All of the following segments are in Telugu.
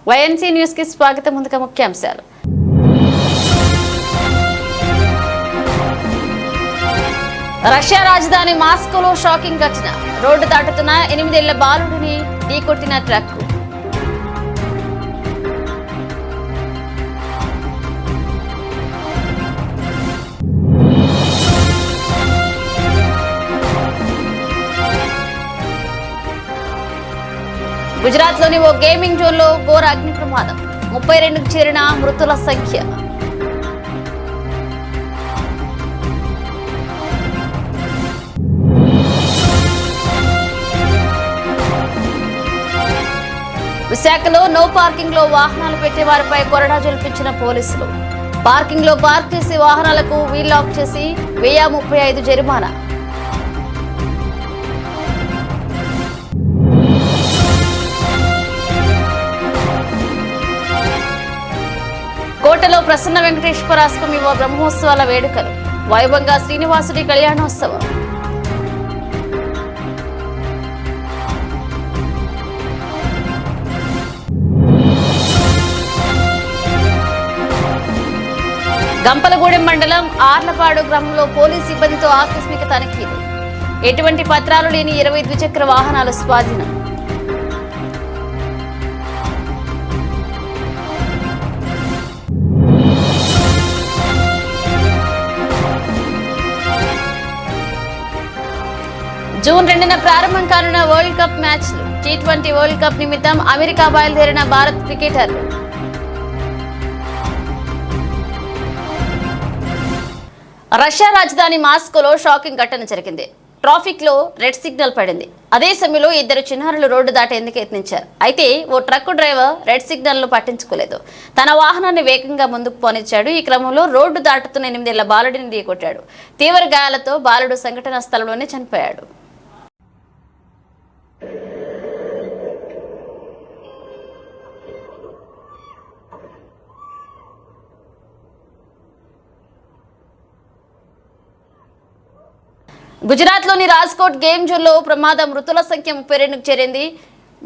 వైఎన్సీ న్యూస్ కి స్వాగతం. ముందుగా ముఖ్యాంశాలు. రష్యా రాజధాని మాస్కోలో షాకింగ్ ఘటన. రోడ్డు దాటుతున్న 8 ఏళ్ల బాలుడిని ఢీకొట్టిన ట్రక్. గుజరాత్ లోని ఓ గేమింగ్ జోన్ లో ఘోర అగ్ని ప్రమాదం. 32కు చేరిన మృతుల సంఖ్య. విశాఖలో నో పార్కింగ్ లో వాహనాలు పెట్టే వారిపై కొరడా జల్పించిన పోలీసులు. పార్కింగ్ లో పార్క్ చేసి వాహనాలకు వీల్ లాక్ చేసి 1035 జరిమానా. కోటలో ప్రసన్న వెంకటేశ్వర స్వామి బ్రహ్మోత్సవాల వేడుకలు. వైభవంగా శ్రీనివాసుడి కళ్యాణోత్సవం. గంపలగూడెం మండలం ఆర్లపాడు గ్రామంలో పోలీసు సిబ్బందితో ఆకస్మిక తనిఖీలు. ఎటువంటి పత్రాలు లేని 20 ద్విచక్ర వాహనాలు స్వాధీనం. జూన్ 2న ప్రారంభం కానున్న వరల్డ్ కప్ మ్యాచ్లు. T20 వరల్డ్ కప్ నిమిత్తం అమెరికా బయలుదేరిన భారత్ క్రికెటర్లు. రష్యా రాజధాని మాస్కోలో షాకింగ్ ఘటన జరిగింది. ట్రాఫిక్ లో రెడ్ సిగ్నల్ పడింది. అదే సమయంలో 2 చిన్నారులు రోడ్డు దాటేందుకు యత్నించారు. అయితే ఓ ట్రక్కు డ్రైవర్ రెడ్ సిగ్నల్ ను పట్టించుకోలేదు. తన వాహనాన్ని వేగంగా ముందుకు పోనిచ్చాడు. ఈ క్రమంలో రోడ్డు దాటుతున్న 8 ఏళ్ల బాలుడిని ఢీకొట్టాడు. తీవ్ర గాయాలతో బాలుడు సంఘటనా స్థలంలోనే చనిపోయాడు. గుజరాత్ లోని రాజ్కోట్ గేమ్ జోన్ లో ప్రమాదం. మృతుల సంఖ్య 32కు చేరింది.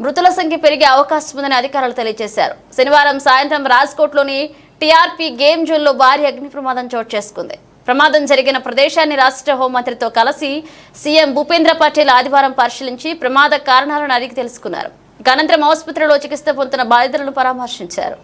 మృతుల సంఖ్య పెరిగే అవకాశం ఉందని అధికారులు తెలియజేశారు. శనివారం సాయంత్రం రాజ్కోట్ లోని టీఆర్పీ గేమ్ జోన్ లో భారీ అగ్ని ప్రమాదం చోటు చేసుకుంది. ప్రమాదం జరిగిన ప్రదేశాన్ని రాష్ట్ర హోంమంత్రితో కలిసి సీఎం భూపేంద్ర పటేల్ ఆదివారం పరిశీలించి ప్రమాద కారణాలను అడిగి తెలుసుకున్నారు. అనంతరం ఆసుపత్రిలో చికిత్స పొందుతున్న బాధితులను పరామర్శించారు.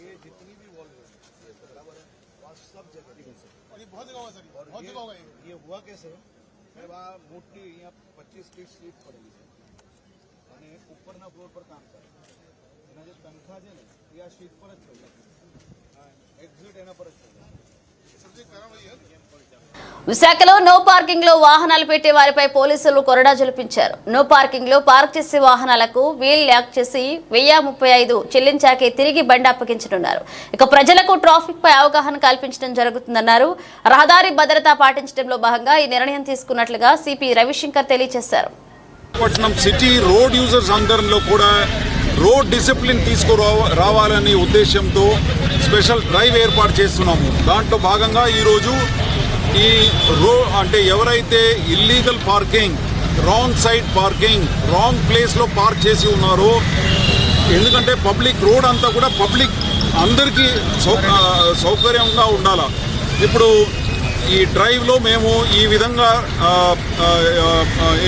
ये जितनी भी वॉल्व है बराबर है वहाँ सब जगह और ये बहुत जगह होगा सर, बहुत जगह होगा। ये हुआ कैसे वहाँ मोटी यहाँ 25 फीट स्लीप पड़ेगी અને ઉપરના ફ્લોર પર કામ કરે એના જે પંખા છે ને એ આ શીટ પર જ થઈ જાય, એક્ઝિટ એના પર જ થઈ જાય. સબજે કારણ વહી है. విశాఖలో నో పార్కింగ్ లో వాహనాలు పెట్టే వారిపై పోలీసులు కొరడా జల్పించారు. నో పార్కింగ్ లో పార్క్ చేసే వాహనాలకు వీల్ లాక్ చేసి 1035 చెల్లించాకే తిరిగి బండి అప్పగించనున్నారు. ఇక ప్రజలకు ట్రాఫిక్ పై అవగాహన కల్పించడం జరుగుతుందన్నారు. రహదారి భద్రత పాటించడంలో భాగంగా ఈ నిర్ణయం తీసుకున్నట్లుగా సిపి రవిశంకర్ తెలియజేశారు. పట్టణం సిటీ రోడ్ యూజర్స్ అందరిలో కూడా రోడ్ డిసిప్లిన్ తీసుకురావాలనే ఉద్దేశంతో స్పెషల్ డ్రైవ్ ఏర్పాటు చేస్తున్నాము. దాంట్లో భాగంగా ఈరోజు ఈ అంటే ఎవరైతే illegal parking, wrong side parking, wrong ప్లేస్లో పార్క్ చేసి ఉన్నారో, ఎందుకంటే పబ్లిక్ రోడ్ అంతా కూడా పబ్లిక్ అందరికీ సౌకర్యంగా ఉండాలి. ఇప్పుడు ఈ డ్రైవ్లో మేము ఈ విధంగా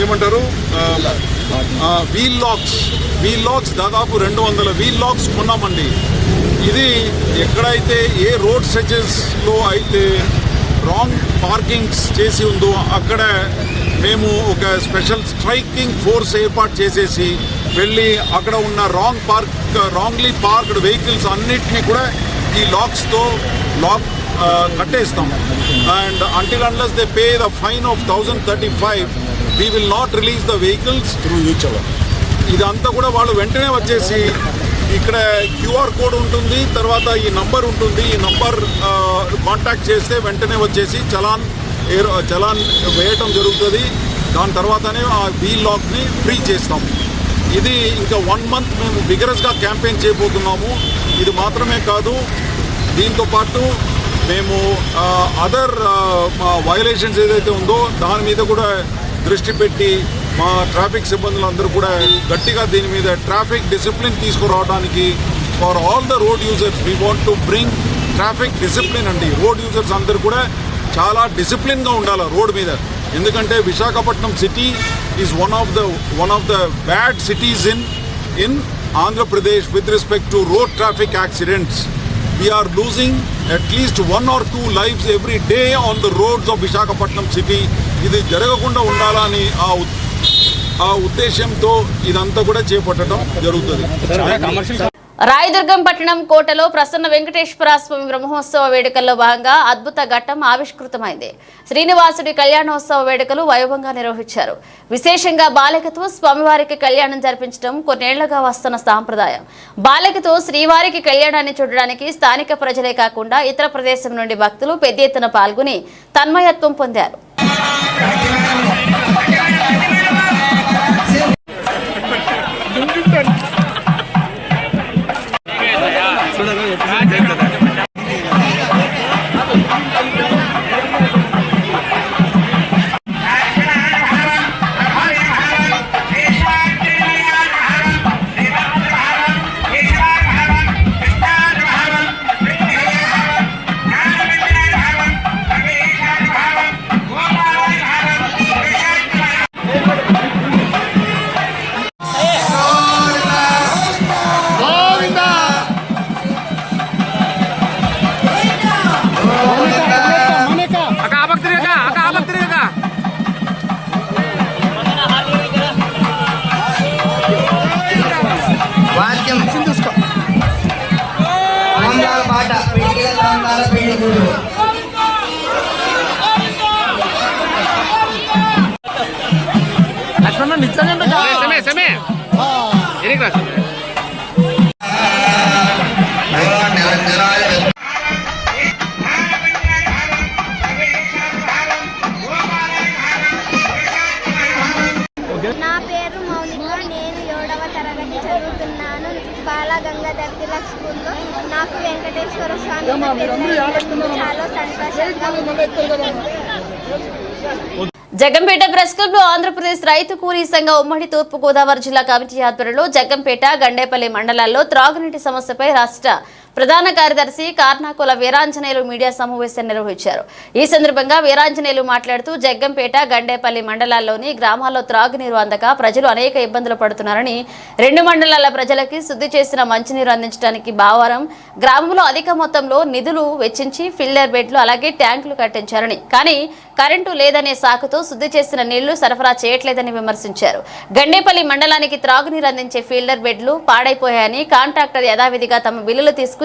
ఏమంటారు వీల్ లాక్స్ దాదాపు 200 వీల్ లాక్స్ కొన్నామండి. ఇది ఎక్కడైతే ఏ రోడ్ స్ట్రెచెస్లో అయితే రాంగ్ పార్కింగ్స్ చేసి ఉందో అక్కడ మేము ఒక స్పెషల్ స్ట్రైకింగ్ ఫోర్స్ ఏర్పాటు చేసేసి వెళ్ళి అక్కడ ఉన్న రాంగ్లీ పార్క్డ్ వెహికల్స్ అన్నిటినీ కూడా ఈ లాక్స్తో లాక్ కట్టేస్తాం. And until unless they pay the fine of 1035 we will not release the vehicles through each hour. ఇదంతా కూడా వాళ్ళు వెంటనే వచ్చేసి ఇక్కడ క్యూఆర్ కోడ్ ఉంటుంది, తర్వాత ఈ నంబర్ ఉంటుంది, ఈ నంబర్ కాంటాక్ట్ చేస్తే వెంటనే వచ్చేసి చలాన్ వేయటం జరుగుతుంది. దాని తర్వాతనే ఆ వీల్ లాక్ని ఫ్రీ చేస్తాం. ఇది ఇంకా 1 మంత్ మేము విగరస్గా క్యాంపెయిన్ చేయబోతున్నాము. ఇది మాత్రమే కాదు, దీంతో పాటు మేము అదర్ వయలేషన్స్ ఏదైతే ఉందో దాని మీద కూడా దృష్టి పెట్టి మా ట్రాఫిక్ సిబ్బందులు అందరూ కూడా గట్టిగా దీని మీద ట్రాఫిక్ డిసిప్లిన్ తీసుకురావడానికి for all the road users we want to bring traffic discipline అండి. రోడ్ యూజర్స్ అందరూ కూడా చాలా డిసిప్లిన్గా ఉండాలి రోడ్ మీద. ఎందుకంటే Visakhapatnam city is one of the bad cities in Andhra Pradesh with respect to road traffic accidents. We are losing at least 1 or 2 lives every day on the roads of Visakhapatnam city. ఇది జరగకుండా ఉండాలని ఆ ఉద్దేశంతో ఇదంతా కూడా చేపట్టడం జరుగుతుంది. రాయదుర్గం పట్టణం కోటలో ప్రసన్న వెంకటేశ్వర స్వామి బ్రహ్మోత్సవ వేడుకల్లో భాగంగా అద్భుత ఘట్టం ఆవిష్కృతమైంది. శ్రీనివాసుడి కళ్యాణోత్సవ వేడుకలు వైభవంగా నిర్వహించారు. విశేషంగా బాలికతో స్వామివారికి కళ్యాణం జరిపించడం కొన్నేళ్లుగా వస్తున్న సాంప్రదాయం. బాలికతో శ్రీవారికి కళ్యాణాన్ని చూడడానికి స్థానిక ప్రజలే కాకుండా ఇతర ప్రదేశం నుండి భక్తులు పెద్ద ఎత్తున పాల్గొని తన్మయత్వం పొందారు. నా పేరు మౌనిక. నేను 7వ తరగతి చదువుతున్నాను. బాలగంగాధర్ తిలక్ స్కూల్లో. నాకు వెంకటేశ్వర స్వామి చాలా సంతోషంగా. జగ్గంపేట ప్రెస్ క్లబ్ లో ఆంధ్రప్రదేశ్ రైతు కూలీ సంఘ ఉమ్మడి తూర్పు గోదావరి జిల్లా కమిటీ ఆధ్వర్యంలో జగ్గంపేట గండేపల్లి మండలాల్లో త్రాగునీటి సమస్యపై రాష్ట్ర ప్రధాన కార్యదర్శి కార్నాకుల వీరాంజనేయులు మీడియా సమావేశం నిర్వహించారు. ఈ సందర్భంగా వీరాంజనేయులు మాట్లాడుతూ జగ్గంపేట గండేపల్లి మండలాల్లోని గ్రామాల్లో త్రాగునీరు అందక ప్రజలు అనేక ఇబ్బందులు పడుతున్నారని, 2 మండలాల ప్రజలకి శుద్ధి చేసిన మంచినీరు అందించడానికి బావారం గ్రామంలో అధిక మొత్తంలో నిధులు వెచ్చించి ఫిల్టర్ బెడ్లు అలాగే ట్యాంకులు కట్టించారని, కానీ కరెంటు లేదనే సాకుతో శుద్ధి చేసిన నీళ్లు సరఫరా చేయట్లేదని విమర్శించారు. గండేపల్లి మండలానికి త్రాగునీరు అందించే ఫిల్టర్ బెడ్లు పాడైపోయాయని, కాంట్రాక్టర్ యథావిధిగా తమ బిల్లులు తీసుకుని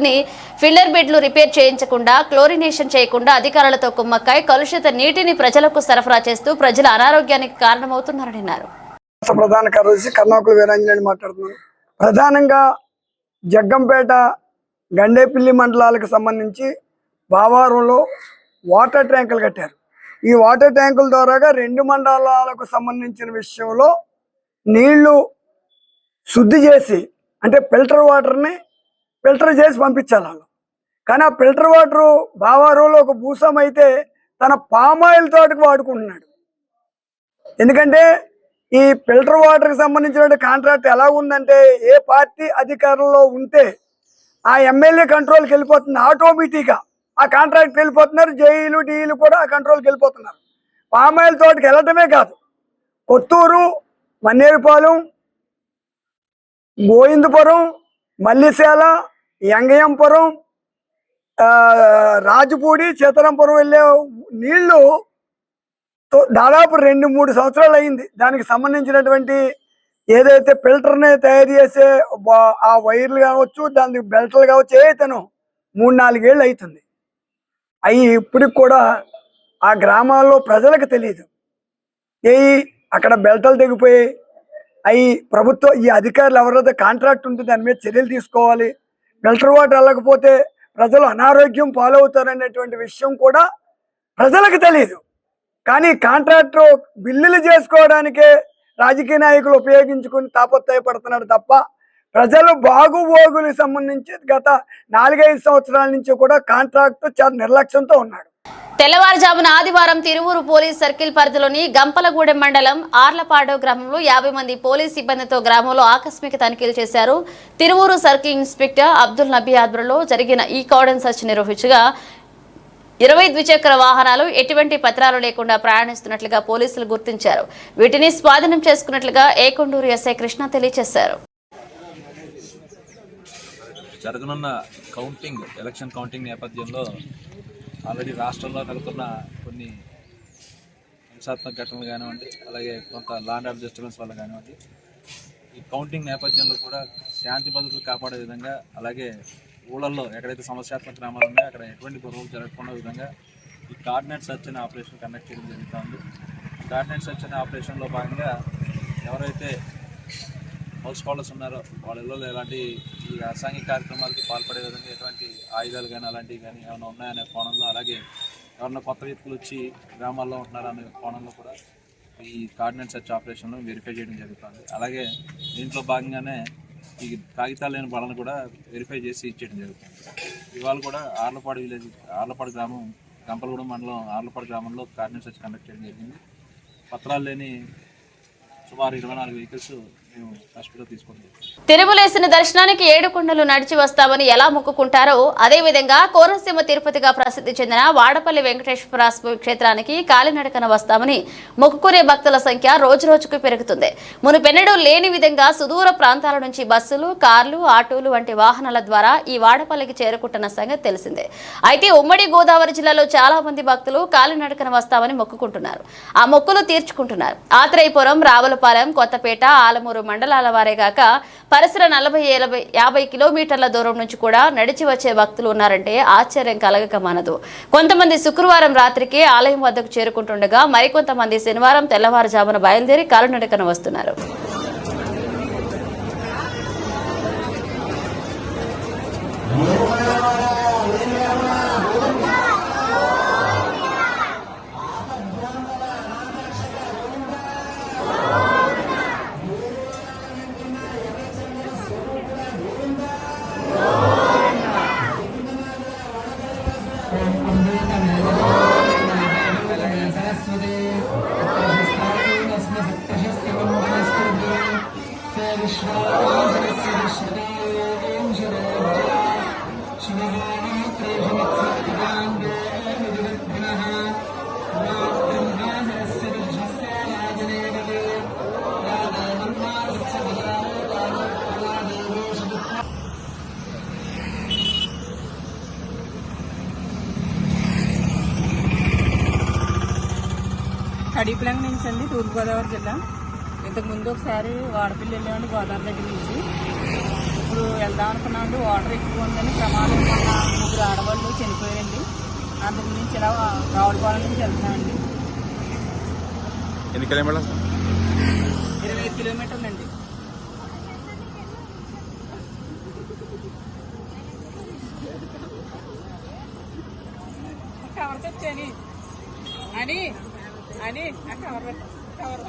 ఫిల్టర్ బెడ్లు రిపేర్ చేయించకుండా, క్లోరినేషన్ చేయకుండా అధికారులతో కుమ్మక్కై కలుషిత నీటిని ప్రజలకు సరఫరా చేస్తూ ప్రజల అనారోగ్యానికి కారణమవుతున్నారని అన్నారు. ప్రధాన కార్యదర్శి కర్ణాకుల వీరాంజనేయులు మాట్లాడుతున్నాను. ప్రధానంగా జగ్గంపేట గండేపల్లి మండలాలకు సంబంధించి బావారంలో వాటర్ ట్యాంకులు కట్టారు. ఈ వాటర్ ట్యాంకుల ద్వారాగా 2 మండలాలకు సంబంధించిన విషయంలో నీళ్లు శుద్ధి చేసి, అంటే ఫిల్టర్ వాటర్ని ఫిల్టర్ చేసి పంపించాలి. కానీ ఆ ఫిల్టర్ వాటరు బావారంలో ఒక భూసం అయితే తన పామాయిల్ తోటకు వాడుకుంటున్నాడు. ఎందుకంటే ఈ ఫిల్టర్ వాటర్కి సంబంధించిన కాంట్రాక్ట్ ఎలా ఉందంటే, ఏ పార్టీ అధికారంలో ఉంటే ఆ ఎమ్మెల్యే కంట్రోల్కి వెళ్ళిపోతుంది, ఆటోమేటిక్గా ఆ కాంట్రాక్ట్ వెళ్ళిపోతున్నారు. జేఈలు డీఈలు కూడా ఆ కంట్రోల్కి వెళ్ళిపోతున్నారు. పామాయిల్ తోటకి వెళ్ళటమే కాదు, కొత్తూరు, మన్నేరుపాలెం, గోవిందపురం, మల్లిశాల, యంగయంపురం, రాజపూడి, సీతారాంపురం వెళ్ళే నీళ్లు దాదాపు 2-3 సంవత్సరాలు అయింది. దానికి సంబంధించినటువంటి ఏదైతే ఫిల్టర్ని తయారు చేసే ఆ వైర్లు కావచ్చు, దానికి బెల్ట్లు కావచ్చు, ఏదైతేనో 3-4 ఏళ్ళు అవుతుంది. అవి ఇప్పటికి కూడా ఆ గ్రామాల్లో ప్రజలకు తెలియదు. అక్కడ బెల్టలు తెగిపోయి అవి ప్రభుత్వం ఈ అధికారులు ఎవరైతే కాంట్రాక్ట్ ఉంటుంది దాని మీద చర్యలు తీసుకోవాలి. ఫిల్టర్ వాటర్ వెళ్ళకపోతే ప్రజలు అనారోగ్యం పాలవుతారనేటువంటి విషయం కూడా ప్రజలకు తెలియదు. కానీ కాంట్రాక్టర్ బిల్లులు చేసుకోవడానికే రాజకీయ నాయకులు ఉపయోగించుకుని తాపత్రయపడుతున్నారు తప్ప ప్రజలు బాగుబోగులకు సంబంధించి గత 4-5 సంవత్సరాల నుంచి కూడా కాంట్రాక్టర్ చాలా నిర్లక్ష్యంతో ఉన్నాడు. తెల్లవారుజామున ఆదివారం తిరువూరు పోలీస్ సర్కిల్ పరిధిలోని గంపలగూడెం మండలం ఆర్లపాడు గ్రామంలో 50 మంది పోలీస్ సిబ్బందితో గ్రామంలో ఆకస్మిక తనిఖీలు చేశారు. తిరువూరు సర్కిల్ ఇన్స్పెక్టర్ అబ్దుల్ నబీ ఆధ్వర్యంలో జరిగిన ఈ కార్డన్ సర్చ్ నిర్వహించగా 20 ద్విచక్ర వాహనాలు ఎటువంటి పత్రాలు లేకుండా ప్రయాణిస్తున్నట్లుగా పోలీసులు గుర్తించారు. వీటిని స్వాధీనం చేసుకున్నట్లుగా ఏకొండూరు ఎస్ఐ కృష్ణ తెలియజేశారు. జరగనున్న ఎలక్షన్ కౌంటింగ్ నేపథ్యంలో ఆల్రెడీ రాష్ట్రంలో నెలకొన్న కొన్ని హింసాత్మక ఘటనలు కానివ్వండి, అలాగే కొంత ల్యాండ్ ఆర్డర్ డిస్టర్బెన్స్ వల్ల కానివ్వండి, ఈ కౌంటింగ్ నేపథ్యంలో కూడా శాంతి భద్రతలు కాపాడే విధంగా, అలాగే ఊళ్ళల్లో ఎక్కడైతే సమస్యాత్మక గ్రామాలు ఉన్నాయో అక్కడ ఎటువంటి గొడవలు జరగకుండా విధంగా ఈ కార్డినేట్ సర్చ్ అనే ఆపరేషన్ కండక్ట్ చేయడం జరుగుతుంది. కార్డినేట్ సర్చ్ అనే ఆపరేషన్లో భాగంగా ఎవరైతే హౌస్ హోల్డర్స్ ఉన్నారో వాళ్ళ ఇళ్ళలో ఎలాంటి ఈ అసాంఘిక కార్యక్రమాలకి పాల్పడే విధంగా ఎటువంటి ఆయుధాలు కానీ అలాంటివి కానీ ఏమైనా ఉన్నాయనే కోణంలో, అలాగే ఎవరైనా కొత్త వ్యక్తులు వచ్చి గ్రామాల్లో ఉంటున్నారనే కోణంలో కూడా ఈ కార్డినేట్ సర్చ్ ఆపరేషన్లో వెరిఫై చేయడం జరుగుతుంది. అలాగే దీంట్లో భాగంగానే ఈ కాగితాలు లేని బలను కూడా వెరిఫై చేసి ఇచ్చేయడం జరుగుతుంది. ఇవాళ కూడా ఆర్లపాడు గ్రామం, గంపలగూడెం మండలం ఆర్లపాడు గ్రామంలో కార్డినేట్ సర్చ్ కండక్ట్ చేయడం జరిగింది. పత్రాలు లేని సుమారు 24 వెహికల్స్ మేము కస్టడీలో తీసుకుంటాం. తిరుమలేసిన దర్శనానికి 7 కొండలు నడిచి వస్తామని ఎలా మొక్కుకుంటారో అదేవిధంగా కోనసీమ తిరుపతిగా ప్రసిద్ధి చెందిన వాడపల్లి వెంకటేశ్వర స్వామి క్షేత్రానికి కాలినడకన వస్తామని మొక్కుకునే భక్తుల సంఖ్య రోజురోజుకు పెరుగుతుంది. మునుపెన్నడూ లేని విధంగా సుదూర ప్రాంతాల నుంచి బస్సులు, కార్లు, ఆటోలు వంటి వాహనాల ద్వారా ఈ వాడపల్లికి చేరుకుంటున్న సంగతి తెలిసిందే. అయితే ఉమ్మడి గోదావరి జిల్లాలో చాలా మంది భక్తులు కాలినడకన వస్తామని మొక్కుకుంటున్నారు. ఆ మొక్కులు తీర్చుకుంటున్నారు. ఆత్రేయపురం, రావులపాలెం, కొత్తపేట, ఆలమూరు మండలాల వారే కాక పరిసర 40-50 కిలోమీటర్ల దూరం నుంచి కూడా నడిచి వచ్చే భక్తులు ఉన్నారంటే ఆశ్చర్యం కలగక మానదు. కొంతమంది శుక్రవారం రాత్రికి ఆలయం వద్దకు చేరుకుంటుండగా మరికొంతమంది శనివారం తెల్లవారుజామున బయలుదేరి కాలినడకన వస్తున్నారు. కడిపిలంక నుంచి అండి, తూర్పుగోదావరి జిల్లా. ఇంతకుముందు ఒకసారి వాడపల్లి వెళ్ళామండి గోదావరి దగ్గర నుంచి. ఇప్పుడు వెళ్దాం అనుకున్నామండి, వాటర్ ఎక్కువ ఉందని ప్రమాదం వల్ల 3 ఆడవాళ్ళు చనిపోయారండి. అందుకు నుంచి ఇలా రావులపాలెం నుంచి వెళ్తున్నామండి. ఎన్ని కిలోమీటర్లు? 25 కిలోమీటర్లు అండి. కవర్ తెచ్చాని అని అని కవర్ కవర్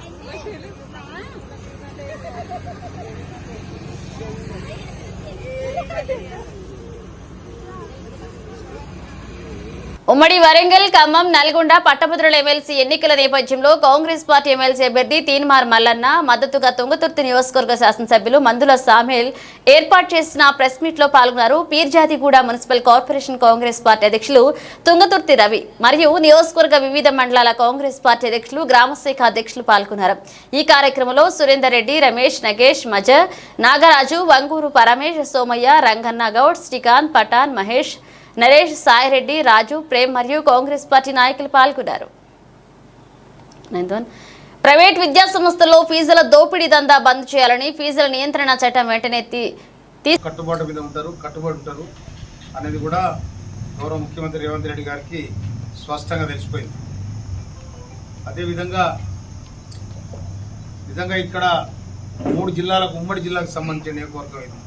ఉమ్మడి వరంగల్, ఖమ్మం, నల్గొండ పట్టభద్రుల ఎమ్మెల్సీ ఎన్నికల నేపథ్యంలో కాంగ్రెస్ పార్టీ ఎమ్మెల్సీ అభ్యర్థి తీన్మార్ మల్లన్న మద్దతుగా తుంగతుర్తి నియోజకవర్గ శాసనసభ్యులు మందుల సామేల్ ఏర్పాటు చేసిన ప్రెస్ మీట్ లో పాల్గొన్నారు. Peerzadiguda municipal corporation Congress party అధ్యక్షులు తుంగతుర్తి రవి మరియు నియోజకవర్గ వివిధ మండలాల కాంగ్రెస్ పార్టీ అధ్యక్షులు, గ్రామశాఖ అధ్యక్షులు పాల్గొన్నారు. ఈ కార్యక్రమంలో సురేందర్ రెడ్డి, రమేష్, నగేష్, మజర్, నాగరాజు, వంగూరు పరమేష్, సోమయ్య, రంగన్న గౌడ్, శ్రీకాంత్, పఠాన్, మహేష్, నరేష్, సాయిరెడ్డి, రాజు, ప్రేమ్ మరియు కాంగ్రెస్ పార్టీ నాయకులు పాల్గొన్నారు. ప్రైవేట్ విద్యా సంస్థల్లో ఫీజుల దోపిడీ దందా బంద్ చేయాలని, ఫీజుల నియంత్రణ చట్టం వెంటనే కట్టుబాటు మీద ఉంటారు, కట్టుబడి ఉంటారు. అనేది కూడా గౌరవ ముఖ్యమంత్రి రేవంత్ రెడ్డి గారికి స్పష్టంగా తెలిసిపోయింది. అదేవిధంగా ఇక్కడ 3 జిల్లాలకు ఉమ్మడి జిల్లాకు సంబంధించిన నియోజకవర్గం ఇది.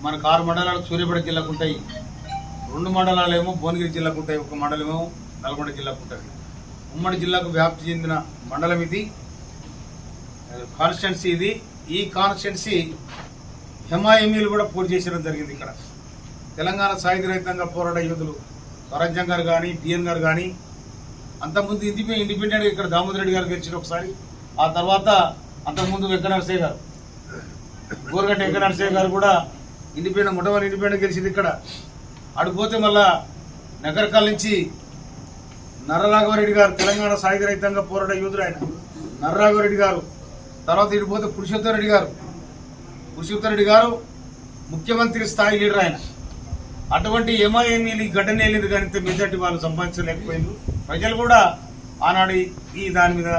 మనకు 6 మండలాలు సూర్యాపేట జిల్లాకు ఉంటాయి, 2 మండలాలు ఏమో భువనగిరి జిల్లాకు ఉంటాయి, 1 మండలమేమో నల్గొండ జిల్లాకు ఉంటుంది. ఉమ్మడి జిల్లాకు వ్యాప్తి చెందిన మండలం ఇది, కాన్స్టిట్యున్సీ ఇది. ఈ కాన్స్టిట్యున్సీ ఎంఐఎంఈలు కూడా పోటీ చేయడం జరిగింది. ఇక్కడ తెలంగాణ సాయుధ రైతాంగ పోరాట యోధులు స్వరాజ్యం గారు కానీ బిఎన్ గారు కానీ అంతకుముందు ఇండిపెండెంట్గా ఇక్కడ దామోదర్ రెడ్డి గారు గెలిచిన ఒకసారి, ఆ తర్వాత అంతకుముందు వెంకటనరసయ్య గారు, గోరగట్ట వెంకటనరసయ్య గారు కూడా మొట్టమొదటి ఇండిపెండెంట్ గెలిచింది ఇక్కడ. అడిపోతే మళ్ళా నగరకాల నుంచి నర్రరాఘవరెడ్డి గారు, తెలంగాణ సాయుధ రైతాంగ పోరాట యోధుడు ఆయన నర్రరాఘవరెడ్డి గారు. తర్వాత ఇడిపోతే పురుషోత్తమ్ రెడ్డి గారు ముఖ్యమంత్రి స్థాయి లీడర్ ఆయన. అటువంటి ఎంఐఎంఈలు గడ్డనే వెళ్ళింది కానీ మెజార్టీ వాళ్ళు సంపాదించలేకపోయింది. ప్రజలు కూడా ఆనాడు ఈ దాని మీద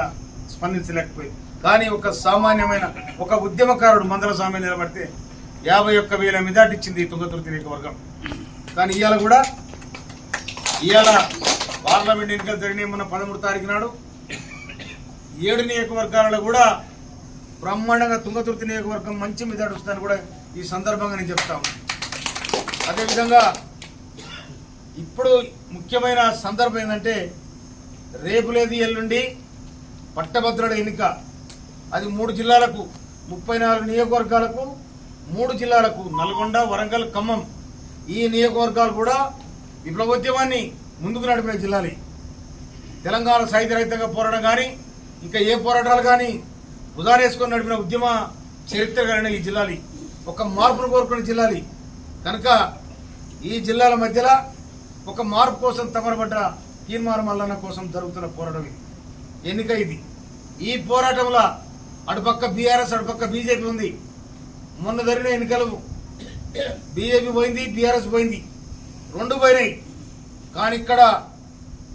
స్పందించలేకపోయింది. కానీ ఒక సామాన్యమైన ఒక ఉద్యమకారుడు మందల స్వామి నిలబడితే 51,000 మెజార్టీ ఇచ్చింది తుంగతుర్తి నియోజకవర్గం. కానీ ఇవాళ పార్లమెంట్ ఎన్నికలు జరిగినాయి మొన్న 13వ తారీఖు నాడు. 7 నియోజకవర్గాలలో కూడా బ్రహ్మాండంగా తుంగతుర్తి నియోజకవర్గం మంచి మెజార్టీ వస్తుందని కూడా ఈ సందర్భంగా నేను చెప్తాను. అదేవిధంగా ఇప్పుడు ముఖ్యమైన సందర్భం ఏంటంటే రేపు లేదు ఎల్లుండి పట్టభద్రుల ఎన్నిక. అది 3 జిల్లాలకు 34 నియోజకవర్గాలకు 3 జిల్లాలకు నల్గొండ, వరంగల్, ఖమ్మం ఈ నియోజకవర్గాలు కూడా విప్లవోద్యమాన్ని ముందుకు నడిపిన జిల్లాలే. తెలంగాణ సాయుధ రైతాంగ పోరాటం కానీ ఇంకా ఏ పోరాటాలు కానీ ఉదాహరేసుకొని నడిపిన ఉద్యమ చరిత్ర కలిగిన ఈ జిల్లాలు ఒక మార్పును కోరుకున్న జిల్లాలు కనుక ఈ జిల్లాల మధ్యలో ఒక మార్పు కోసం తమరబడ్డ తీర్మాన మల్లన్న కోసం జరుగుతున్న పోరాటం ఇది, ఎన్నిక ఇది. ఈ పోరాటంలో అటుపక్క బీఆర్ఎస్ అటుపక్క బీజేపీ ఉంది. మొన్న జరిగిన ఎన్నికలు బీజేపీ పోయింది, బీఆర్ఎస్ పోయింది, 2 పోయినాయి. కానీ ఇక్కడ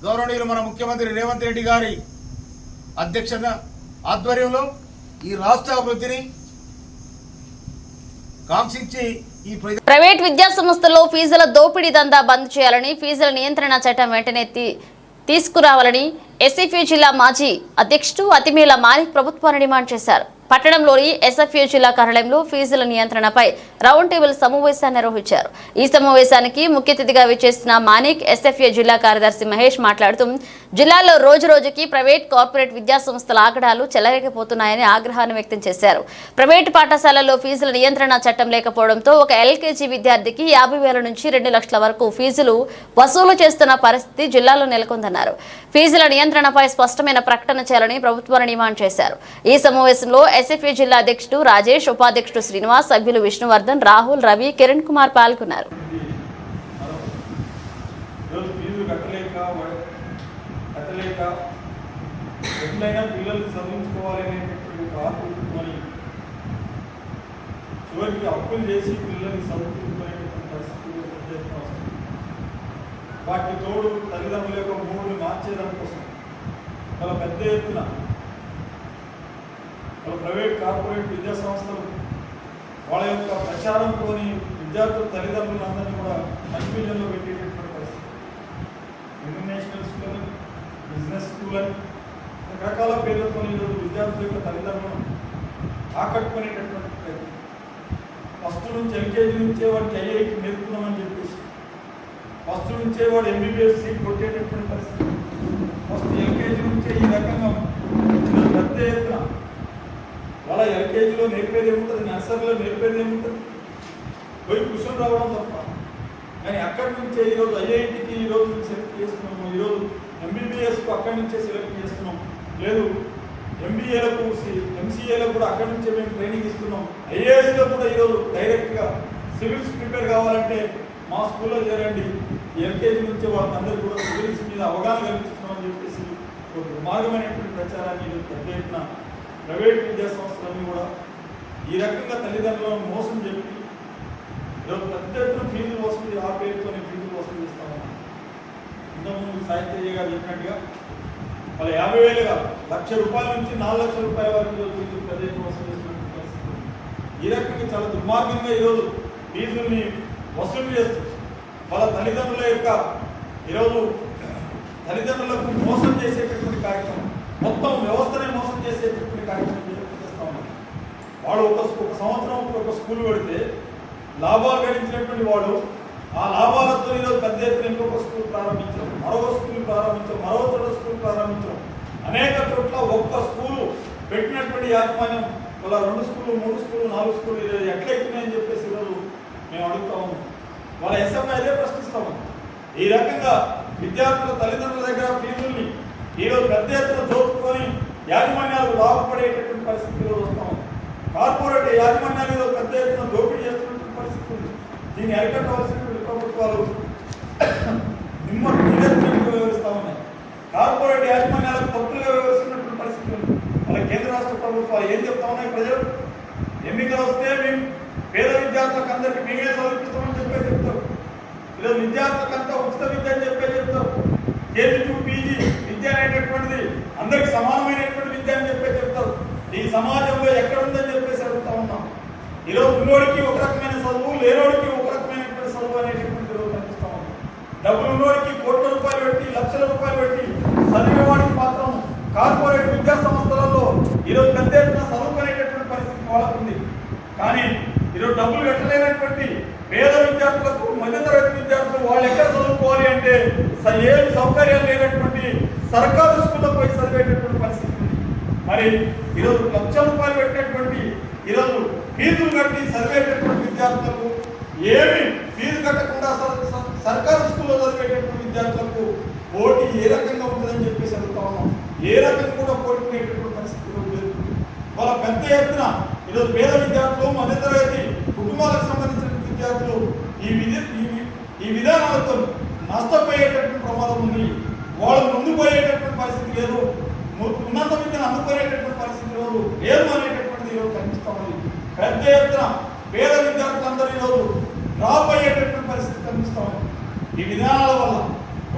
గౌరవనీయులు మన ముఖ్యమంత్రి రేవంత్ రెడ్డి గారి అధ్యక్షత ఆధ్వర్యంలో ఈ రాష్ట్ర అభివృద్ధిని కాంక్షించి ప్రైవేట్ విద్యా సంస్థల్లో ఫీజుల దోపిడీ దందా బంద్ చేయాలని, ఫీజుల నియంత్రణ చట్టం వెంటనే తీసుకురావాలని ఎస్ఎఫ్యూ జిల్లా మాజీ అధ్యక్షుడు అతిమేల మాణిక్ ప్రభుత్వాన్ని డిమాండ్ చేశారు. పట్టణంలోని ఎస్ఎఫ్యూ జిల్లా కార్యాలయంలో ఫీజుల నియంత్రణపై రౌండ్ టేబుల్ సమావేశాన్ని నిర్వహించారు. ఈ సమావేశానికి ముఖ్య అతిథిగా విచ్చేసిన మాణిక్ ఎస్ఎఫ్యూ జిల్లా కార్యదర్శి మహేష్ మాట్లాడుతూ జిల్లాలో రోజురోజుకి ప్రైవేట్ కార్పొరేట్ విద్యా సంస్థల ఆగడాలు చెలరేగిపోతున్నాయని ఆగ్రహాన్ని వ్యక్తం చేశారు. ప్రైవేటు పాఠశాలల్లో ఫీజుల నియంత్రణ చట్టం లేకపోవడంతో ఒక ఎల్కేజీ విద్యార్థికి 50,000 నుంచి 2 లక్షల వరకు ఫీజులు వసూలు చేస్తున్న పరిస్థితి జిల్లాలో నెలకొందన్నారు. ఫీజుల నియంత్రణపై స్పష్టమైన ప్రకటన చేయాలని ప్రభుత్వాన్ని డిమాండ్ చేశారు. ఈ సమావేశంలో ఎస్ఎఫ్యూ జిల్లా అధ్యక్షుడు రాజేష్, ఉపాధ్యక్షుడు శ్రీనివాస్, సభ్యులు విష్ణువర్ధన్, రాహుల్, రవి, కిరణ్ కుమార్ పాల్గొన్నారు. చివరికి అప్పులు చేసి పిల్లల్ని చదువుకునేటువంటి పరిస్థితి వాటికి తోడు తల్లిదండ్రుల యొక్క మూడుని మార్చేదాని కోసం చాలా పెద్ద ఎత్తున ప్రైవేట్ కార్పొరేట్ విద్యా సంస్థలు వాళ్ళ యొక్క ప్రచారంతో విద్యార్థుల తల్లిదండ్రులందరినీ కూడా కన్ఫ్యూజన్లో పెట్టేటటువంటి పరిస్థితి. ఇంటర్నేషనల్ స్కూల్ అని, బిజినెస్ స్కూల్ అని రకరకాల పేర్లతో ఈరోజు విద్యార్థుల యొక్క తల్లిదండ్రులను ఆకట్టుకునేటటువంటి ప్రయత్నం. ఫస్ట్ నుంచి ఎల్కేజీ నుంచే వాడికి ఐఐటి నేర్పుతున్నామని చెప్పేసి ఫస్ట్ నుంచే వాడు ఎంబీబీఎస్ సీట్ కొట్టేటటువంటి పరిస్థితి. ఫస్ట్ ఎల్కేజీ నుంచే ఈ రకంగా పెద్ద ఎత్తున వాళ్ళ ఎల్కేజీలో నేర్పేది ఏముంటుంది, నర్సరీలో నేర్పేది ఏముంటుంది, పోయి కూర్చొని రావడం తప్ప. కానీ అక్కడి నుంచే ఈరోజు ఐఐటికి ఈరోజు సెలెక్ట్ చేస్తున్నాము, ఈరోజు ఎంబీబీఎస్కు అక్కడి నుంచే సెలెక్ట్ చేస్తున్నాం, లేదు ఎంబీఏలకు ఎంసీఏలకు కూడా అక్కడి నుంచే మేము ట్రైనింగ్ ఇస్తున్నాం. ఐఏఎస్లో కూడా ఈరోజు డైరెక్ట్గా సివిల్స్ ప్రిపేర్ కావాలంటే మా స్కూల్లో చేరండి, ఎల్కేజీ నుంచే వాళ్ళందరూ కూడా సివిల్స్ మీద అవగాహన కల్పిస్తున్నామని చెప్పేసి ఒక దుర్మార్గమైనటువంటి ప్రచారాన్ని పెద్ద ఎత్తున ప్రైవేట్ విద్యా సంస్థలన్నీ కూడా ఈ రకంగా తల్లిదండ్రులను మోసం చెప్పి ఈరోజు పెద్ద ఎత్తున ఫీజులు వసూలు ఆ పేరుతోనే ఫీజులు వసూలు చేస్తామన్నారు. ఇంతకుముందు సాహిత్య గారు చెప్పినట్టుగా వాళ్ళ 50,000 కాదు, ₹1,00,000 నుంచి 4 లక్షల రూపాయల వరకు ఫీజులు పెద్ద ఎత్తున వసూలు చేసినటువంటి పరిస్థితి. ఈ రకంగా చాలా దుర్మార్గంగా ఈరోజు ఫీజుల్ని వసూలు చేస్తూ వాళ్ళ తల్లిదండ్రుల యొక్క ఈరోజు తల్లిదండ్రులకు మోసం చేసేటటువంటి కార్యక్రమం, మొత్తం వ్యవస్థనే మోసం చేసేటటువంటి కార్యక్రమం చేస్తూ ఉన్నారు. వాడు ఒక సంవత్సరం ఒక స్కూల్ పెడితే లాభాలు గడించినటువంటి వాడు ఆ లాభాలతో ఈరోజు పెద్ద ఎత్తున ఇంకొక స్కూల్ ప్రారంభించడం, మరో స్కూల్ ప్రారంభించడం, మరో చోట స్కూల్ ప్రారంభించడం, అనేక చోట్ల ఒక్క స్కూలు పెట్టినటువంటి యాజమాన్యం వాళ్ళ 2 స్కూళ్ళు 3 స్కూళ్ళు 4 స్కూళ్ళు ఎట్లయితున్నాయని చెప్పేసి ఈరోజు మేము అడుగుతా ఉన్నాం. వాళ్ళ ఎస్ఎఫ్ఐ అదే ప్రశ్నిస్తా ఉన్నాం. ఈ రకంగా విద్యార్థుల తల్లిదండ్రుల దగ్గర ఫీజుల్ని ఈరోజు పెద్ద ఎత్తున దోచుకొని యాజమాన్యాలు లాభపడేటటువంటి పరిస్థితి ఈరోజు వస్తా ఉంది. కార్పొరేట్ యాజమాన్యాలు ఈరోజు పెద్ద ఎత్తున దోపిడీ చేస్తున్నటువంటి పరిస్థితి ఉంది. దీన్ని అరికట్టవలసినటువంటి ప్రభుత్వాలు నిరంతరంగా వ్యవహరిస్తూ ఉన్నాయి. కార్పొరేట్ యాజమాన్యాలకు తప్పులుగా వ్యవహరిస్తున్నటువంటి పరిస్థితి ఉంది. వాళ్ళ కేంద్ర రాష్ట్ర ప్రభుత్వాలు ఏం చెప్తా ఉన్నాయి? ప్రజలు ఎన్నికలు వస్తే మేము పేద విద్యార్థులకు అందరికీ మేమే చదివిస్తామని చెప్తారు. ఈరోజు విద్యార్థులకంతా ఉచిత విద్య అని చెప్తారు. కేజీ టు పీజీ విద్య అనేటటువంటిది అందరికి సమానమైనటువంటి విద్య అని చెప్తారు. ఈ సమాజంలో ఎక్కడుందని చెప్పేసి అడుగుతా ఉన్నాం. ఈరోజు ఉన్నోడికి ఒక రకమైన చదువు, లేనోడికి ఒక రకమైనటువంటి చదువు అనేటటువంటి రోజు కనిపిస్తా ఉన్నాం. డబ్బులు ఉన్నోడికి కోట్ల రూపాయలు పెట్టి, లక్షల రూపాయలు పెట్టి చదివేవాడికి మాత్రం కార్పొరేట్ విద్యా సంస్థలలో ఈరోజు పెద్ద ఎత్తున చదువుకునేటటువంటి పరిస్థితి వాళ్ళకు ఉంది. కానీ ఈరోజు డబ్బులు పెట్టలేనటువంటి పేద విద్యార్థులకు, మధ్యతరగతి విద్యార్థులు వాళ్ళు ఎక్కడ చదువుకోవాలి అంటే ఏం సౌకర్యాలు లేనటువంటి సర్కారు స్కూల్లో పోయి చదివేటటువంటి పరిస్థితి ఉంది. మరి ఈరోజు లక్షల రూపాయలు పెట్టినటువంటి ఈరోజు ఫీజులు కట్టి చదివేటటువంటి విద్యార్థులకు ఏమి ఫీజు కట్టకుండా సర్కారు స్కూల్లో చదివేటటువంటి విద్యార్థులకు పోటీ ఏ రకంగా ఉంటుందని చెప్పేసి అడుగుతా ఉన్నాం. ఏ రకంగా కూడా పోటీనేటటువంటి పరిస్థితులు లేదు. వాళ్ళ పెద్ద ఎత్తున ఈరోజు పేద విద్యార్థులు, మధ్యతరగతి కుటుంబాలకు సంబంధించిన విద్యార్థులు ఈ విధానాలతో నష్టపోయేటటువంటి ప్రమాదం ఉంది. వాళ్ళు ముందు పోయేటటువంటి పరిస్థితి లేదు, ఉన్నత విద్యను అందుకునేటటువంటి పరిస్థితి లేదు అనేటటువంటిది ఈరోజు కనిపిస్తా ఉంది. పెద్ద ఎత్తున పేద విద్యార్థులందరూ ఈరోజు డ్రాప్ అయ్యేటటువంటి పరిస్థితి కనిపిస్తా ఉంది. ఈ విధానాల వల్ల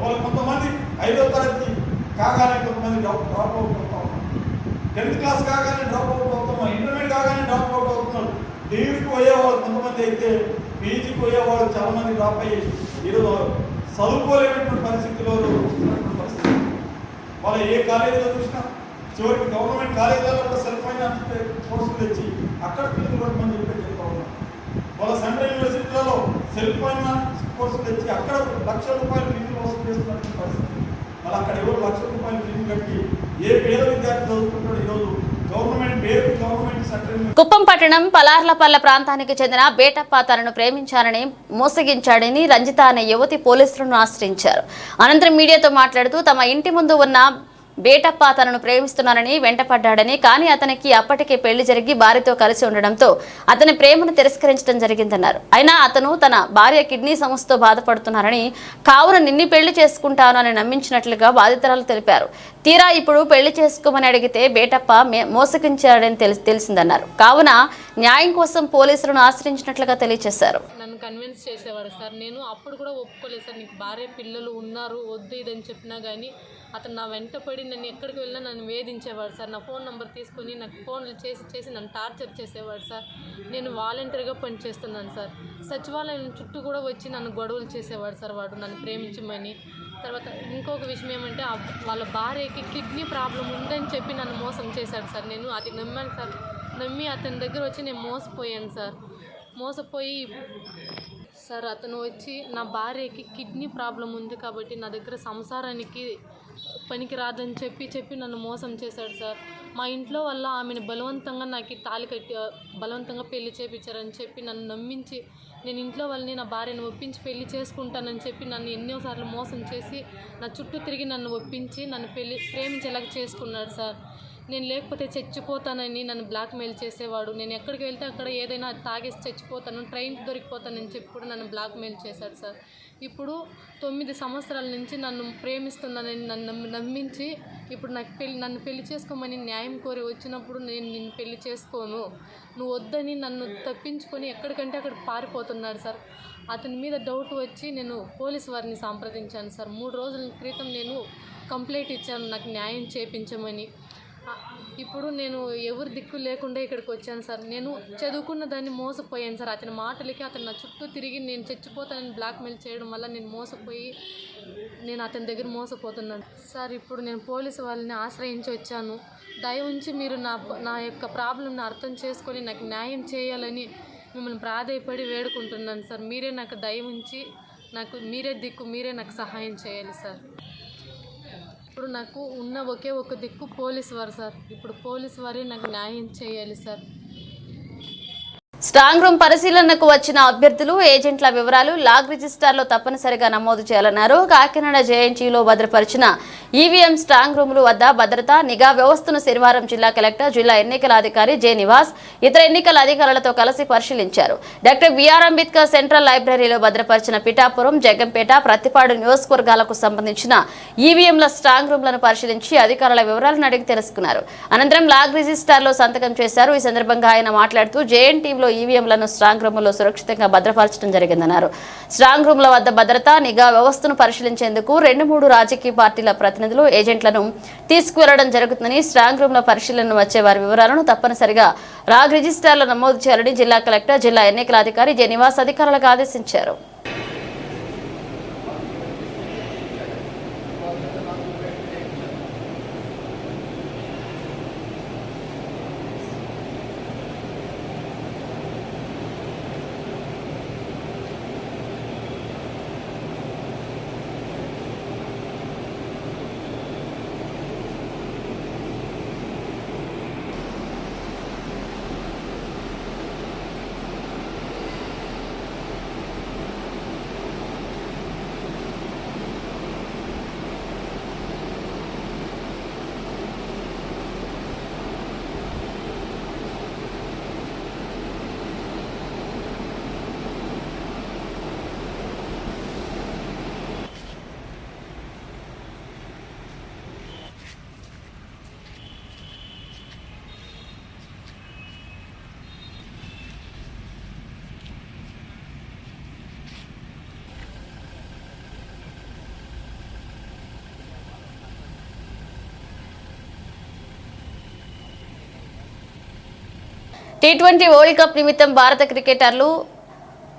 వాళ్ళు కొంతమంది 5వ తరగతి కాగానే కొంతమంది డ్రాప్ అవుట్ అవుతా ఉన్నారు. 10th క్లాస్ కాగానే డ్రాప్ అవుట్ అవుతున్నాం, ఇంటర్మీడియట్ కాగానే డ్రాప్ అవుట్ అవుతున్నారు. డిగ్రీకి పోయేవాళ్ళు కొంతమంది అయితే పీజీకి పోయేవాళ్ళు చాలా మంది డ్రాప్ అయ్యి ఈరోజు చదువుకోలేనటువంటి పరిస్థితిలో వస్తున్నటువంటి పరిస్థితి. వాళ్ళ ఏ కాలేజీలో చూసినా చివరికి గవర్నమెంట్ కాలేజీలలో కూడా సెల్ఫ్ ఫైనాన్స్ కోర్సులు తెచ్చి అక్కడ ఫీజులు కట్టమని చెప్తా ఉన్నారు. వాళ్ళ సెంట్రల్ యూనివర్సిటీలలో సెల్ఫ్ ఫైనాన్స్ కోర్సులు తెచ్చి అక్కడ లక్షల రూపాయలు ఫీజులు వసూలు చేస్తున్నటువంటి పరిస్థితి. మళ్ళీ అక్కడ ఎవరు లక్షల రూపాయలు ఫీజు కట్టి ఏ పేద విద్యార్థి చదువుకుంటాడు? ఈరోజు గవర్నమెంట్ పేరు గవర్నమెంట్ సెంట్రల్ కుప్పం పట్టణం పలార్లపల్ల ప్రాంతానికి చెందిన బేటప్ప తనను ప్రేమించారని మోసగించాడని రంజిత అనే యువతి పోలీసులను ఆశ్రయించారు. అనంతరం మీడియాతో మాట్లాడుతూ తమ ఇంటి ముందు ఉన్న బేటప్ప తనను ప్రేమిస్తున్నానని వెంటపడ్డాడని, కానీ అతనికి అప్పటికే పెళ్లి జరిగి భార్యతో కలిసి ఉండడంతో అతని ప్రేమను తిరస్కరించడం జరిగిందన్నారు. అయినా అతను తన భార్య కిడ్నీ సమస్యతో బాధపడుతున్నారని, కావున నిన్ను పెళ్లి చేసుకుంటాను అని నమ్మించినట్లుగా బాధితురాలు తెలిపారు. తీరా ఇప్పుడు పెళ్లి చేసుకోమని అడిగితే బేటప్ప మోసగించాడని తెలిసిందన్నారు. కావున న్యాయం కోసం పోలీసులను ఆశ్రయించినట్లుగా తెలియజేశారు. నన్ను కన్విన్స్ చేసేవాడు సార్. నేను అప్పుడు కూడా ఒప్పుకోలేదు సార్. నీకు భార్య పిల్లలు ఉన్నారు, వద్దు ఇదని చెప్పినా కానీ అతను నా వెంట పడి నన్ను ఎక్కడికి వెళ్ళినా నన్ను వేధించేవాడు సార్. నా ఫోన్ నెంబర్ తీసుకొని నాకు ఫోన్లు చేసి నన్ను టార్చర్ చేసేవాడు సార్. నేను వాలంటీర్గా పనిచేస్తున్నాను సార్. సచివాలయం చుట్టూ కూడా వచ్చి నన్ను గొడవలు చేసేవాడు సార్ వాడు, నన్ను ప్రేమించమని. తర్వాత ఇంకొక విషయం ఏమంటే వాళ్ళ భార్యకి కిడ్నీ ప్రాబ్లం ఉందని చెప్పి నన్ను మోసం చేశాడు సార్. నేను అది నమ్మాను సార్. నమ్మి అతని దగ్గర వచ్చి నేను మోసపోయాను సార్. మోసపోయి సార్ అతను వచ్చి నా భార్యకి కిడ్నీ ప్రాబ్లం ఉంది కాబట్టి నా దగ్గర సంసారానికి పనికి రాదని చెప్పి నన్ను మోసం చేశాడు సార్. మా ఇంట్లో వల్ల ఆమెను బలవంతంగా నాకు తాళి కట్టి బలవంతంగా పెళ్లి చేయించారని చెప్పి నన్ను నమ్మించి నేను ఇంట్లో వాళ్ళని నా భార్యను ఒప్పించి పెళ్లి చేసుకుంటానని చెప్పి నన్ను ఎన్నోసార్లు మోసం చేసి నా చుట్టూ తిరిగి నన్ను ఒప్పించి నన్ను ప్రేమించేలాగా చేసుకున్నాడు సార్. నేను లేకపోతే చచ్చిపోతానని నన్ను బ్లాక్మెయిల్ చేసేవాడు. నేను ఎక్కడికి వెళ్తే అక్కడ ఏదైనా తాగేసి చచ్చిపోతాను, ట్రైన్ దొరికిపోతానని చెప్పి కూడా నన్ను బ్లాక్మెయిల్ చేశాడు సార్. ఇప్పుడు 9 సంవత్సరాల నుంచి నన్ను ప్రేమిస్తున్నానని నన్ను నమ్మించి ఇప్పుడు నన్ను పెళ్లి చేసుకోమని న్యాయం కోరి వచ్చినప్పుడు నేను నిన్ను పెళ్లి చేసుకోను, నువ్వు వద్దని నన్ను తప్పించుకొని ఎక్కడికంటే అక్కడ పారిపోతున్నాడు సార్. అతని మీద డౌట్ వచ్చి నేను పోలీసు వారిని సంప్రదించాను సార్. 3 రోజుల క్రితం నేను కంప్లైంట్ ఇచ్చాను నాకు న్యాయం చేయించమని. ఇప్పుడు నేను ఎవరు దిక్కు లేకుండా ఇక్కడికి వచ్చాను సార్. నేను చదువుకున్న దాన్ని మోసపోయాను సార్. అతని మాటలకి అతను నా చుట్టూ తిరిగి నేను చచ్చిపోతానని బ్లాక్మెయిల్ చేయడం వల్ల నేను మోసపోయి నేను అతని దగ్గర మోసపోతున్నాను సార్. ఇప్పుడు నేను పోలీసు వాళ్ళని ఆశ్రయించి వచ్చాను. దయ ఉంచి మీరు నా యొక్క ప్రాబ్లంని అర్థం చేసుకొని నాకు న్యాయం చేయాలని మిమ్మల్ని ప్రాధేయపడి వేడుకుంటున్నాను సార్. మీరే నాకు దయ ఉంచి నాకు మీరే దిక్కు, మీరే నాకు సహాయం చేయాలి సార్. ఇప్పుడు నాకు ఉన్న ఒకే ఒక దిక్కు పోలీసు వారు సార్. ఇప్పుడు పోలీసు వారే నాకు న్యాయం చేయాలి సార్. స్ట్రాంగ్ రూమ్ పరిశీలనకు వచ్చిన అభ్యర్థులు ఏజెంట్ల వివరాలు లాగ్ రిజిస్టర్లో తప్పనిసరిగా నమోదు చేయాలన్నారు. కాకినాడ జేఎన్టీయూలో భద్రపరిచిన ఈవీఎం స్ట్రాంగ్ రూముల వద్ద భద్రతా నిఘా వ్యవస్థను శనివారం జిల్లా కలెక్టర్, జిల్లా ఎన్నికల అధికారి జె నివాస్ ఇతర ఎన్నికల అధికారులతో కలిసి పరిశీలించారు. డాక్టర్ బిఆర్ అంబేద్కర్ సెంట్రల్ లైబ్రరీలో భద్రపరిచిన పిఠాపురం, జగ్గంపేట, ప్రత్తిపాడు నియోజకవర్గాలకు సంబంధించిన ఈవీఎంల స్ట్రాంగ్ రూమ్లను పరిశీలించి అధికారుల వివరాలను అడిగి తెలుసుకున్నారు. అనంతరం లాగ్ రిజిస్టర్లో సంతకం చేశారు. ఈ సందర్భంగా ఆయన మాట్లాడుతూ జేఎన్టీయూలో ఈవీఎంలను స్ట్రాంగ్ రూముల్లో సురక్షితంగా భద్రపరచడం జరిగిందన్నారు. స్ట్రాంగ్ రూమ్ల వద్ద భద్రతా నిఘా వ్యవస్థను పరిశీలించేందుకు 2-3 రాజకీయ పార్టీల ప్రతినిధులు, ఏజెంట్లను తీసుకువెళ్లడం జరుగుతుందని, స్ట్రాంగ్ రూమ్ల పరిశీలన వచ్చే వారి వివరాలను తప్పనిసరిగా లాగ్ రిజిస్టర్లో నమోదు చేయాలని జిల్లా కలెక్టర్, జిల్లా ఎన్నికల అధికారి జె నివాస్ అధికారులకు ఆదేశించారు. T20 వరల్డ్ కప్ నిమిత్తం భారత క్రికెటర్లు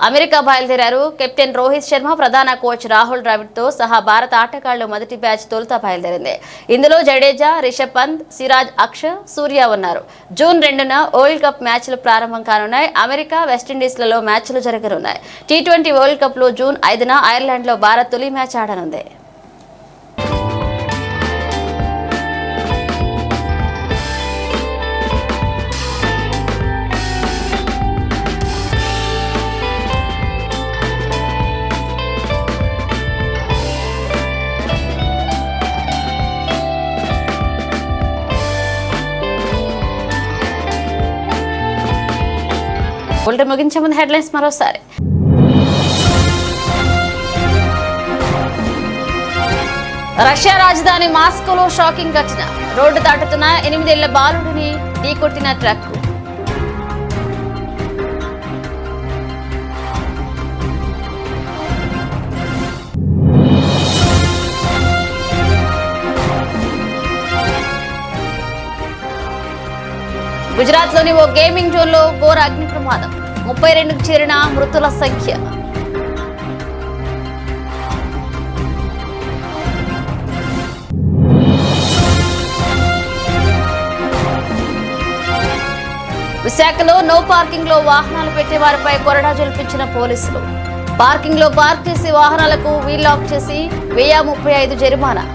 అమెరికా బయలుదేరారు. కెప్టెన్ రోహిత్ శర్మ, ప్రధాన కోచ్ రాహుల్ ద్రావిడ్తో సహా భారత ఆటగాళ్లు మొదటి బ్యాచ్ తొలుత బయలుదేరింది. ఇందులో జడేజా, రిషబ్ పంత్, సిరాజ్, అక్షర్, సూర్య ఉన్నారు. జూన్ 2న వరల్డ్ కప్ మ్యాచ్లు ప్రారంభం కానున్నాయి. అమెరికా, వెస్టిండీస్లలో మ్యాచ్లు జరగనున్నాయి. T20 వరల్డ్ కప్లో జూన్ 5న ఐర్లాండ్లో భారత్ తొలి మ్యాచ్ ఆడనుంది. బులెటిన్ ముగించే ముందు హెడ్లైన్స్ మరోసారి. రష్యా రాజధాని మాస్కోలో షాకింగ్ ఘటన. రోడ్డు దాటుతున్న 8 ఏళ్ల బాలుడిని ఢీకొట్టిన ట్రక్. గుజరాత్లోని ఓ గేమింగ్ జోన్లో ఘోర అగ్ని ప్రమాదం. 32కు చేరిన మృతుల సంఖ్య. విశాఖలో నో పార్కింగ్ లో వాహనాలు పెట్టే వారిపై కొరడా జల్పించిన పోలీసులు. పార్కింగ్ లో పార్క్ చేసి వాహనాలకు వీల్ లాక్ చేసి 1035 జరిమానా.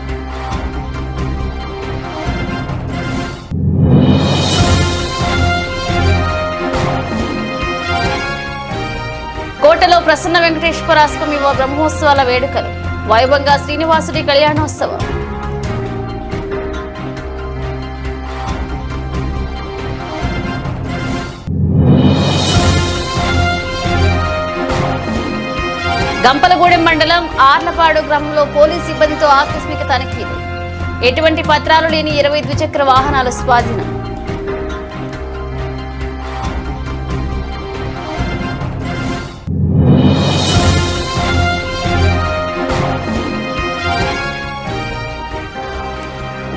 కోటలో ప్రసన్న వెంకటేశ్వర స్వామి బ్రహ్మోత్సవాల వేడుకలు. వైభవంగా శ్రీనివాసుడి కళ్యాణోత్సవం. గంపలగూడెం మండలం ఆర్లపాడు గ్రామంలో పోలీస్ సిబ్బందితో ఆకస్మిక తనిఖీలు. ఎటువంటి పత్రాలు లేని 20 ద్విచక్ర వాహనాలు స్వాధీనం.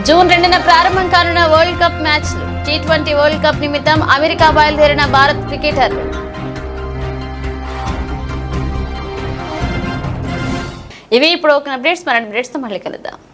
జూన్ 2న ప్రారంభం కానున్న వరల్డ్ కప్ మ్యాచ్లు. T20 వరల్డ్ కప్ నిమిత్తం అమెరికా బయలుదేరిన భారత్ క్రికెటర్లు. ఇవి ఇప్పుడు ఒక అప్డేట్స్. మరిన్ని అప్డేట్స్తో మళ్ళీ కలుద్దాం.